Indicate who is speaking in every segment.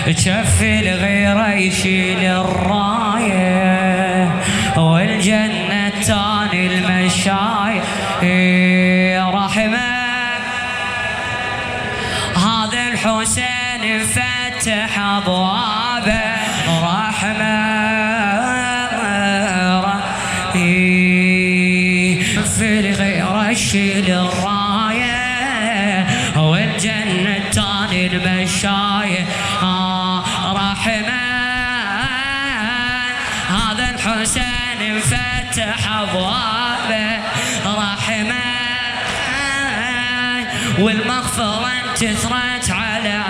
Speaker 1: جف الغيرة يشيل الراية والجنة تاني المشاية رحمة. هذا الحسين فتح أبوابه رحمة في الغيرة يشيل الراية والجنة تاني المشاية رحمة. هذا الحسين فتح أبوابه رحمة والمغفرة انتثرت على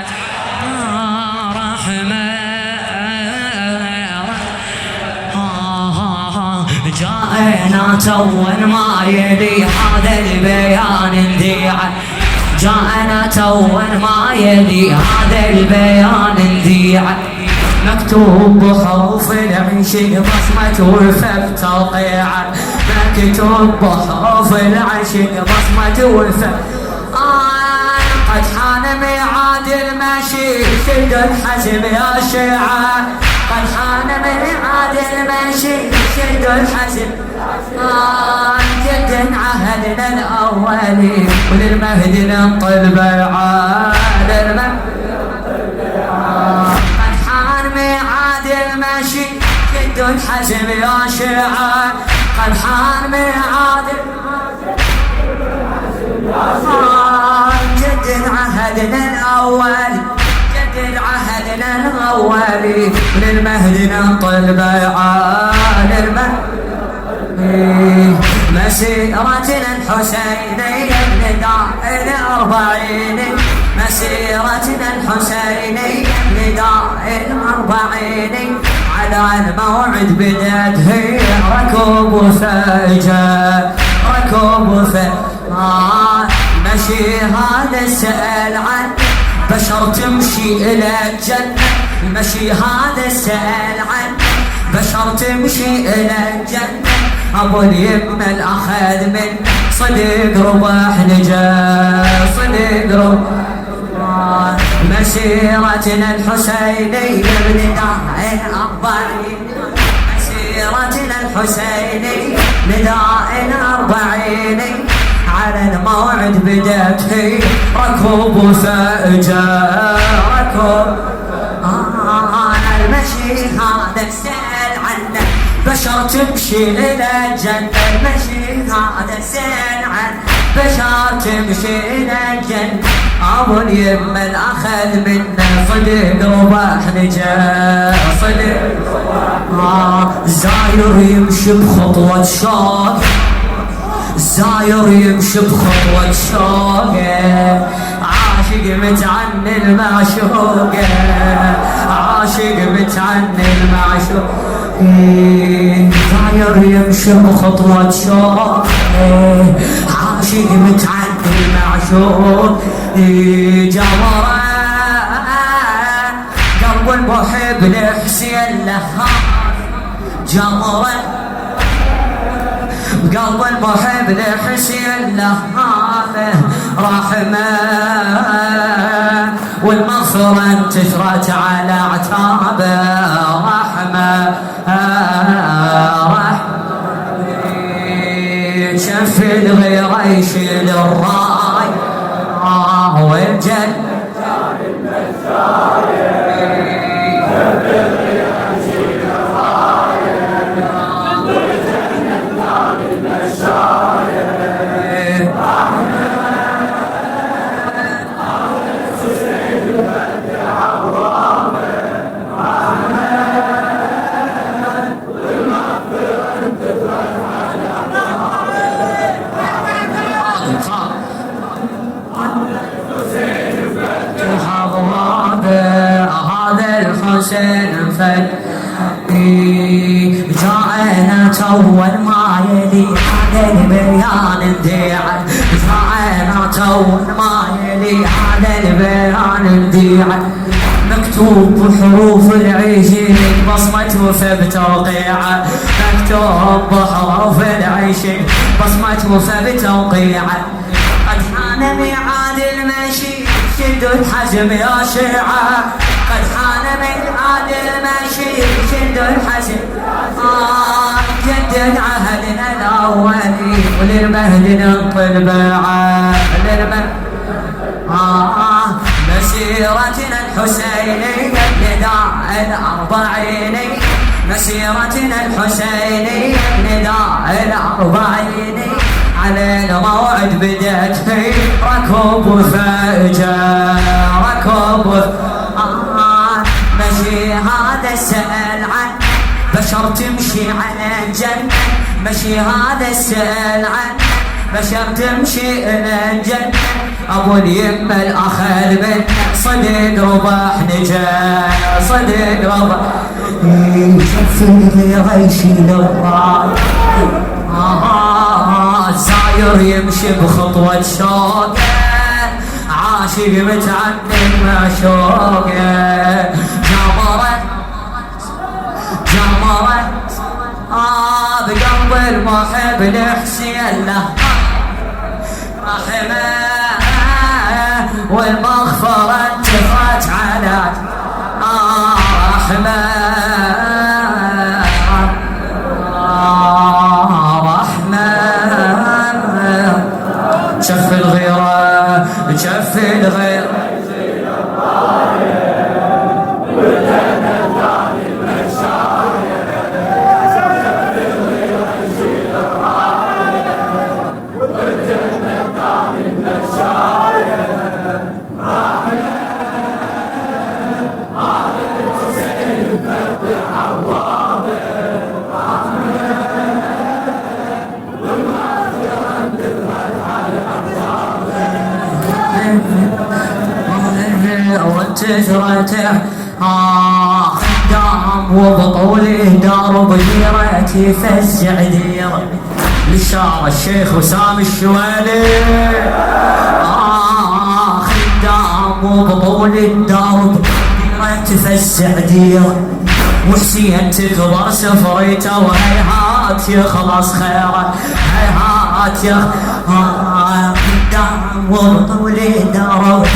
Speaker 1: رحمة. جاءنا توا ما يلي هذا البيان نذيعه جاءنا توا ما يلي هذا البيان نذيعه مكتوب بحروف العشق بصمة وفاء بتوقيعه مكتوب بحروف العشق بصمة وفاء قد حان ميعاد المشي شد الحزم يا شيعة قد حان ميعاد المشي شد الحزم جد عهدنا الأولي وللمهد ننطي البيعة قد حان ميعاد المشي شد الحزم يا شيعة قد حان ميعاد جد عهدنا الأولي جد عهدنا الأولي للمهد ننطي البيعة مسيرتنا الحسينية نداء الأربعين مسيرتنا الحسينية نداء الأربعين على الموعد بدأت هي ركوب فجأة ركوب فجأة مشي هذا السأل عن بشر تمشي إلى الجنة المشي هذا السأل عن بشر تمشي إلى الجنة أبو اليم الأخذ من صديق رباح نجا صديق رباح مسيرتنا الحسينية بنداء الأربعين مسيرتنا الحسينية نداء الأربعين على الموعد بدأت هي ركوب فأجا ركوب المشي هذا السأل عنه بشر تمشي إلى الجنة المشي هذا السأل عنه بشر تمشي إلى الجنة أبو اليم الأخذ منا صديق رباح نجا صديق زاير يمشي بخطوة شوق زاير يمشي بخطوة شوق عاشق متعني المعشوق عاشق متعني المعشوق زاير يمشي بخطوة شوق عاشق متعني المعشوق جمرة قلب المحب لحسين لها جمرة قلب المحب لحسين لهافه رحمة والمغفرة انتشرت على اعتابه رحمة شف الغيرة يشيل الراي والجنة جاءنا تول ما يلي هذا البيان نذيعه جاءنا تول ما يلي هذا البيان نذيعه مكتوب بحروف العشق بصمة وفاء بتوقيعه مكتوب بحروف العشق بصمة وفاء بتوقيعه قد حان ميعاد المشي شدوا الحزم يا شيعة قد حان ماشي شد الحزن جدد عهدنا الأولي وللمهد ننطل بعد مسيرتنا الحسينية نداء الأربعيني مسيرتنا الحسينية نداء الأربعيني على الموعد بدأت في ركوب فجأة ركوب مشي هذا السأل عن بشر تمشي على الجنة مشي هذا السأل عن بشر تمشي إلى الجنة أبو اليم الأخل من صدق رباح نجاح صدق رباح شف الغير يشيل الراي ساير يمشي بخطوة شوقه عاشق متعنن معشوقه جمرة بقلب المحب لحسين له رحمه والمغفرة انتفت على رحمه شف الغيرة شف الغيرة وتجرته دام وبطوله درب ديرتي فزع ديره للشاعر الشيخ وسام الشوالي خدام وبطول الدرب ديرتي فزع ديره وحسين تكبر سفريته وهيهات يخلص خيره هيهات قدام وبطول الدرب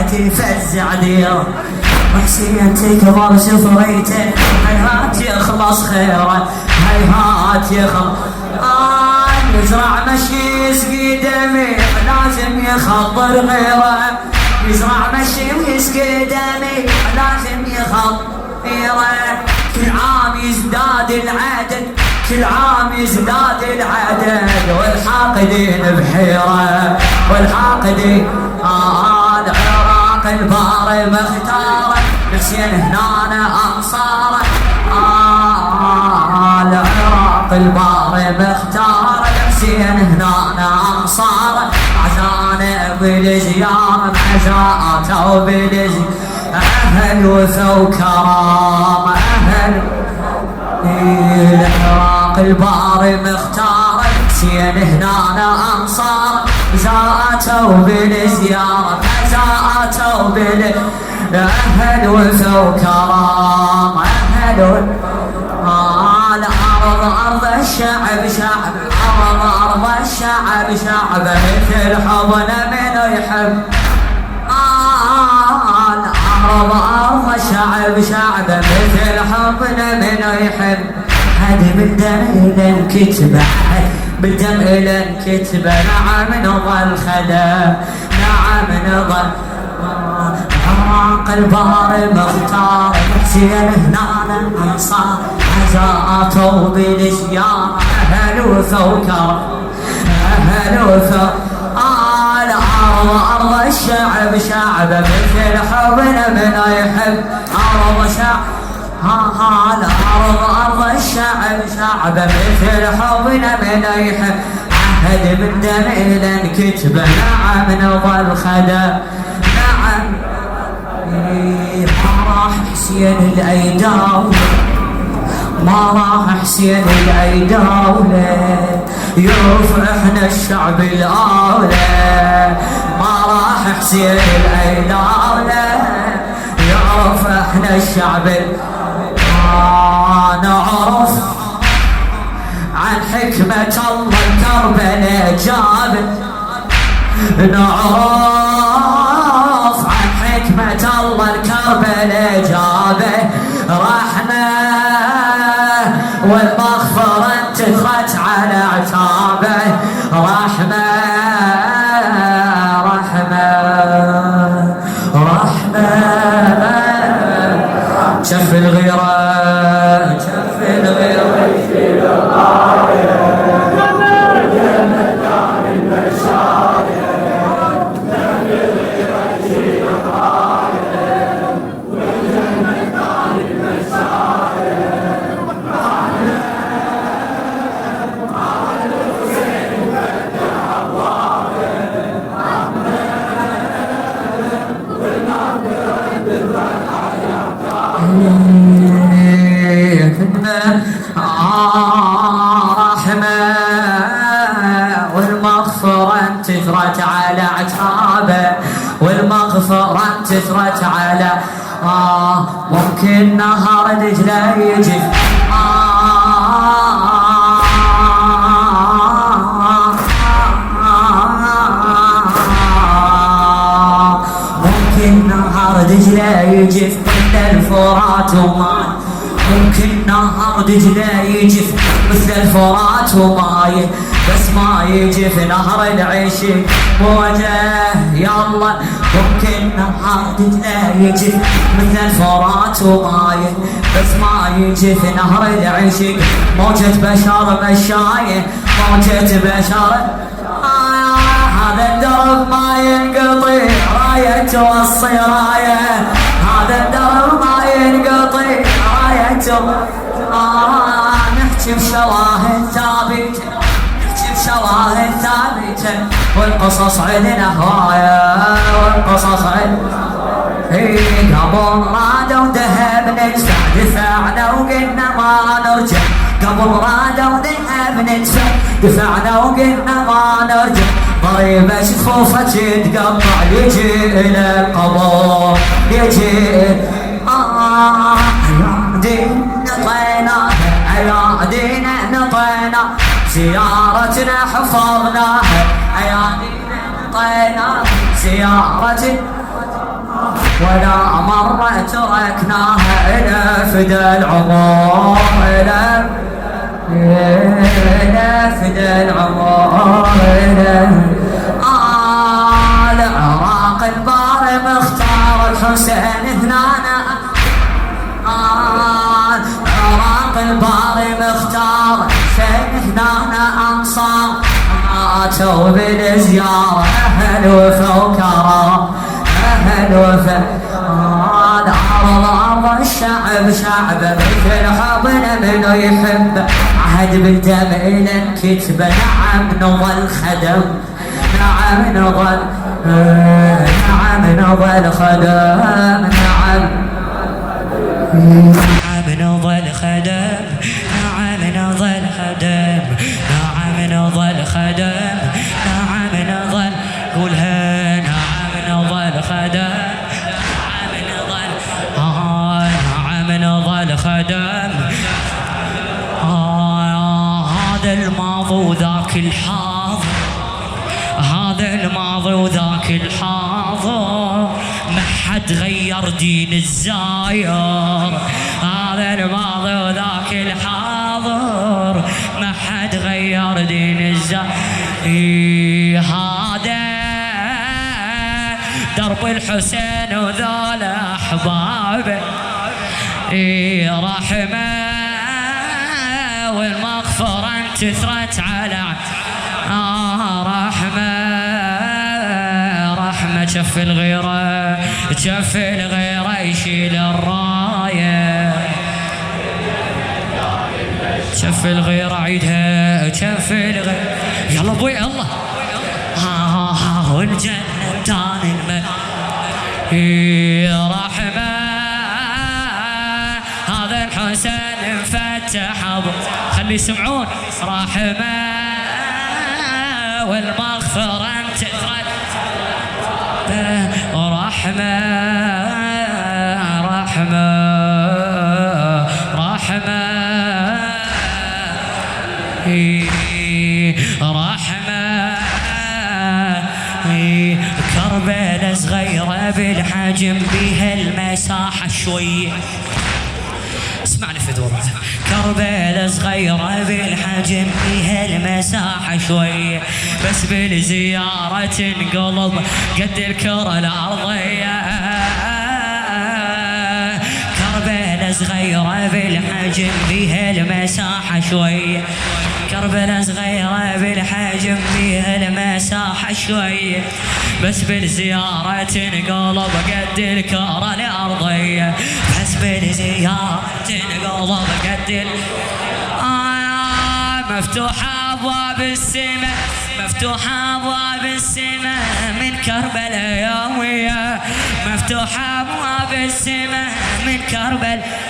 Speaker 1: ديرتي فزع ديره وحسين تكبر سفريته هيهات يخلص خيره هيهات يخلص يزرع مشي يسقي دمي لازم يخبر غيره يزرع مشي ويسقي دمي لازم يخبر غيره كل عام يزداد العدد كل عام يزداد العدد والحاقدين بحيره والحاقدين العراق الباري مختاره حسين هنا انصاره العراق الباري مختاره حسين هنا انصاره عشان بالزياره عشاءته بالزياره اهل وفا وكرامه اهل العراق الباري مختاره حسين هنا انصاره جاءته بالزياره جاءته أهل وفا وكرام أهل الأرض أرض الشعب شعب أرض الشعب شعب مثل حضن من يحب الأرض أرض الشعب شعب مثل حضن من يحب هذه بالدم كتبه بالدم الكتبه نعم نظل خدا نعم نظل عراق الباري مختار حسين هنا انصار عزاته بالزياره اهل وفا وكرم اهل وفا الارض ارض الشعب شعب مثل حبنا من يحب ارض شعب الارض ارض الشعب شعب مثل حبنا من يحب عهد من دم كتبه نعم نظل خدا نعم ما راح حسين الايداوله ما راح حسين الايداوله يرفع احنا الشعب الاولى ما راح حسين الايداوله يرفع احنا الشعب نعرف عن حكمة الله كربلاء جابت نعرف عن حكمة الله الكربلاء جابه راح والمغفرة انتثرت على عتابه. رحمة رحمة رحمة شف الغيرة شف الغيرة رحمة والمغفرة انتثرت على عتابه. والمغفرة انتثرت على ممكن نهار دجلة يجف ممكن نهار دجلة يجف مثل الفرات وماي. ممكن نهار دجلة يجف مثل الفرات وماي، بس ما يجف نهر العشق موجه يلا. ممكن نهار دجلة يجف مثل الفرات وماي، بس ما يجف نهر العشق موجة بشر مشاية موجة بشر. هذا الدرب ما ينقطع راية توصي راية. هذا الدرب ما ينقطع راية نحكي بشواهد ثابتة نحكي بشواهد ثابتة والقصص عندنا هواية والقصص عندنا. قبل رادوا ذهب ندفع دفعنا وقلنا ما نرجع. قبل رادوا ذهب ندفع دفعنا وقلنا ما نرجع. ضريبة شفوفة تتقطع يجي إلى القبر يجي أيادينا نطينا أيادينا نطينا زيارتنا حفظناها. أيادينا نطينا زيارتنا ولا مرة تركناها. إلى فدى العمر إلى فدى العمر إلى العراق البار مختار الحسين هنانا. العراق البار مختار الحسين هنانا. أنصار ماتوا بالزيارة أهل وفا وكرم أهل وفا. أرض الشعب شعبه مثل حضن منو يحبه. عهد بالدم إلى الكتبة نعم نظل خدم نعم نظل نعم نظل خدم نعم نعم نظل خدم نعم نظل خدم نعم نظل خدم نعم نظل قولها نعم نظل خدم نعم نظل خدم. هذا الماضي وذاك الحاضر هذا الماضي وذاك الحاضر ما حد غير دين الزاير. هذا الماضي وذاك الحاضر ما حد غير دين الزاير. هذا درب الحسين وذول أحبابه رحمة والمغفرة انتثرت على رحمة رحمة. شف الغيرة شف الغيرة يشيل الراية. شف الغيرة عيدها شف الغيرة يلا ابوي الله. والجنة تاني رحمة. هذا الحسين مفتح ابو خلي يسمعون. رحمة والمغفرة انتثرت رحمة رحمة رحمة رحمة. كربلاء صغيرة بالحجم بها المساحة شوية. اسمع اسمعني فدوة. كربلاء صغيرة بالحجم فيها المساحة شوية، بس بالزيارة تنقلب قد الكرة الأرضية. كربلاء صغيرة بالحجم فيها المساحة شوية، كربلاء صغيرة بالحجم فيها المساحة شوية، بس بالزيارة تنقلب قد الكرة الأرضية، بس بالزيارة تنقلب قد مفتوحة أبواب السماء، مفتوحة أبواب السماء من كربلاء يومية، مفتوحة أبواب السماء من كربلاء.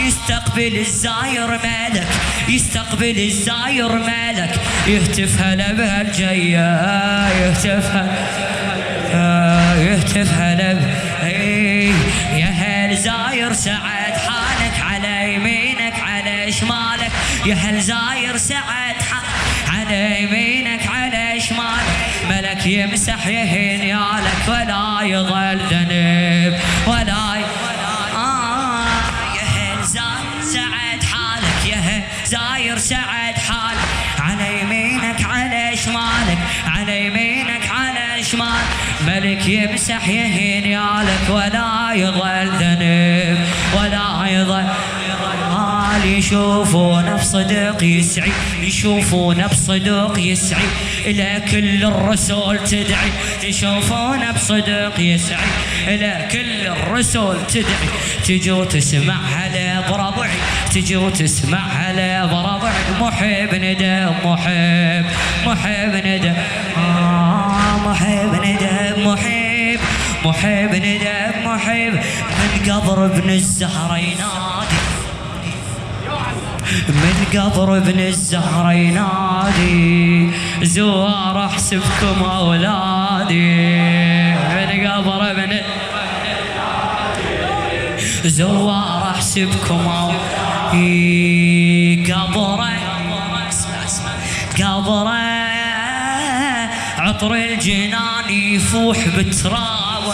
Speaker 1: يستقبل الزاير مالك، يستقبل الزاير مالك، يهتف هلا بهالجية، يهتف هلا يا هل زاير سعد حالك على يمينك على شمالك، يا هل زاير سعد على يمينك على شمالك، ملك يمسح يهين يالك ولا يضل ذنب ولا زاير سعد حالك على يمينك على شمالك، على يمينك على شمالك، ملك يمسح يهين يالك ولا يضل ذنب ولا يضل. يشوفونه بصدق يسعي، يشوفونه بصدق يسعي، إلى كل الرسول تدعي، يشوفونه بصدق يسعي، إلى كل الرسول تدعي، تجي وتسمع على بربعي، تجي وتسمع على بربعي، محب ندى محب، محب ندى محب ندى محب، محب ندى محب، من قبر ابن الزهرة ينادي، من قبر ابن الزهرة ينادي، زوار احسبكم اولادي، من قبر ابن زوار احسبكم اولادي، قبره قبره عطر الجنان يفوح بتراب،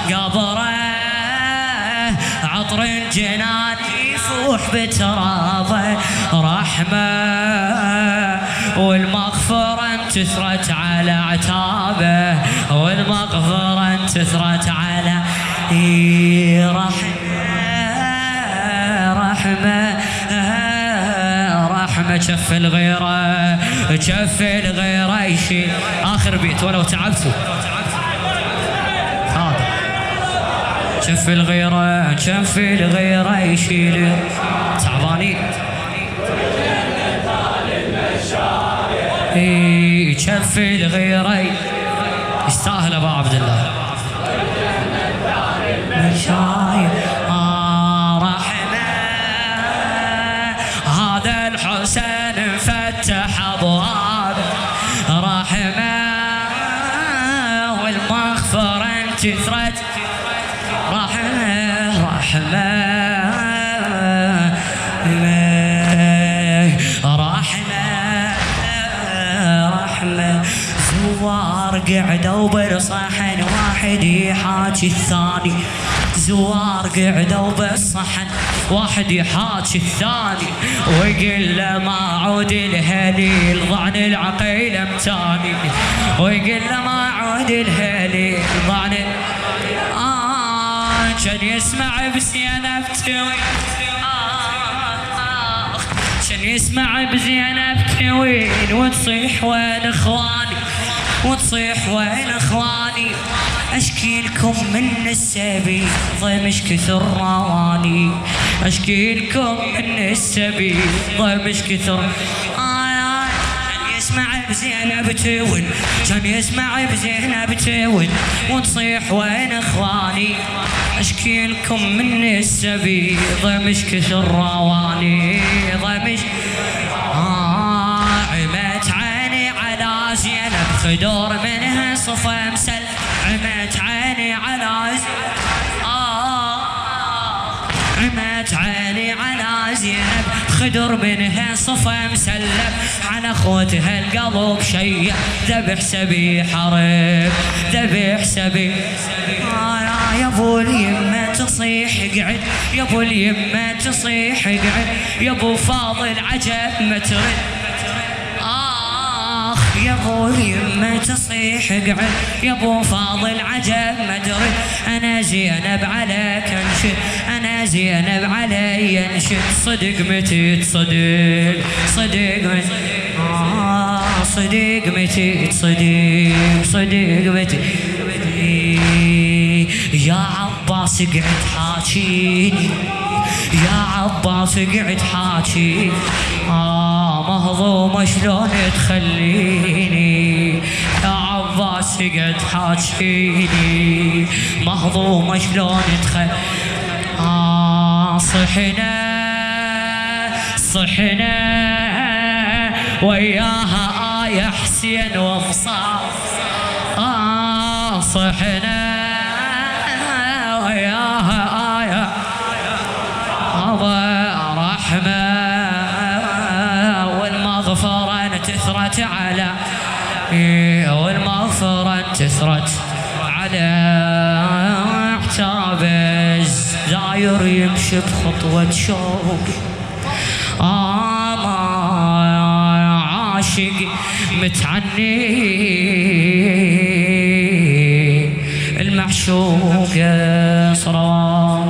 Speaker 1: قبره عطر الجنان يفوح بترابه، رحمة والمغفرة انتثرت على عتابه، والمغفرة انتثرت على رحمة رحمة شف الغيرة، شف الغيرة يشيل. آخر بيت ولو تعبتوا شف الغيرة، شف الغيرة يشيل تعبانين، شف الغيرة يستاهل ابو عبد الله مشاير. رحمة هذا الحسين فتح ابواب رحمة، والمغفرة انتثرت رحمة رحمة. زوار قعدوا بالصحن واحد يحاكي الثاني، زوار قعدوا بالصحن واحد يحاكي الثاني، ويقول له ما عود الهليل ضعن العقيل امتاني، ويقول له ما عود الهليل ضعن كان يسمع بزينب توي، كان يسمع بزينب توين، وتصيح وين اخواني، وتصيح وين اخواني، اشكي لكم من السبيل ضمش كثر رواني، اشكي لكم من السبيل ضمش كثر. يسمع بزينب تون، كان يسمع بزينب تون، وتصيح وين اخواني، اشكي لكم من السبيل ضمش كثر رواني، ضمش عمت عيني على زينب خدور منها صفا مسل، عمت عيني على عمت عيني على زينب خدر منها صفا مسلم، على اخوتها القلب شيء ذبح سبي حرب، ذبح سبي يا ابو اليمه تصيح تصيح قعد يا ابو اليمه تصيح قعد يا ابو فاضل عجب ما ترد يا ابو اليمه تصيح قعد يا ابو فاضل عجب ما ترد انا زينب عليك انشد انا زينب علي انشد صدق متى تصدق صدق متى صدق متى تصدق صدق متى يا عباس قعد حاكيني يا عباس قعد حاكي مهضوم شلون تخليني يا عباس قعد حاكيني مهضوم شلون تخليني صحنا صحنا وياها آية حسين ومصاب صحنا وياها آية رحمة والمغفرة تثرت على والمغفرة تثرت على اعتاب الزاير يمشي بخطوة شوق عاشق متعني المعشوق صراط